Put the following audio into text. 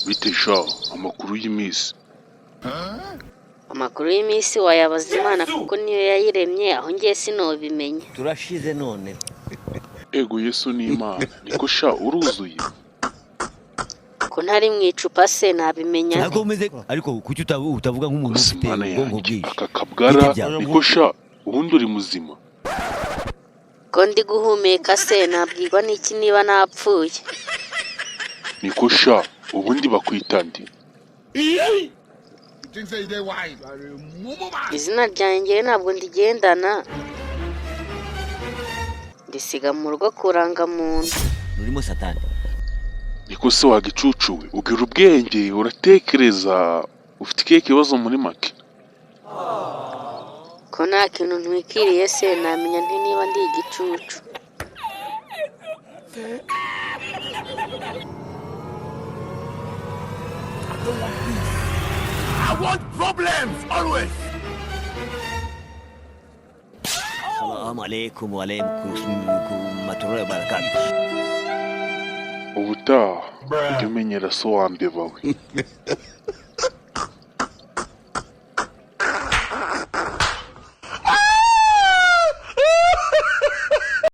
bite sha amakuru y'iminsi? Amakuru y'iminsi wayabaza Imana kuko niyo yayiremye, aho ngiye sinobimenya. Turashize none. Ego Yesu ni Imana, niko sha uruzuye? Ko ntari mu icupa se nabimenya. Ntabwo umeze ariko kuki utavuga nk'umuntu ufite ubwonko bwinshi. Aka kabwara niko sha ubundi uri muzima. Ko ndi guhumeka se nabwirwa n'iki niba napfuye? Niko sha ubundi bakwita ndi? Izina ryanjye ntabwo ndigendana, ndisiga mu rugo kuranga muntu. Urimo Satani. Niko se wagicucuwe ugira ubwenge uratekereza ufite ikihe kibazo muri make? Ko nta kintu ntwikiriye se namenya nti niba ndi igicucu. I want problems always. Assalamu alaikum wa rahmatullahi wa barakatuh. Ubutaha ujye umenyera so wambeba we.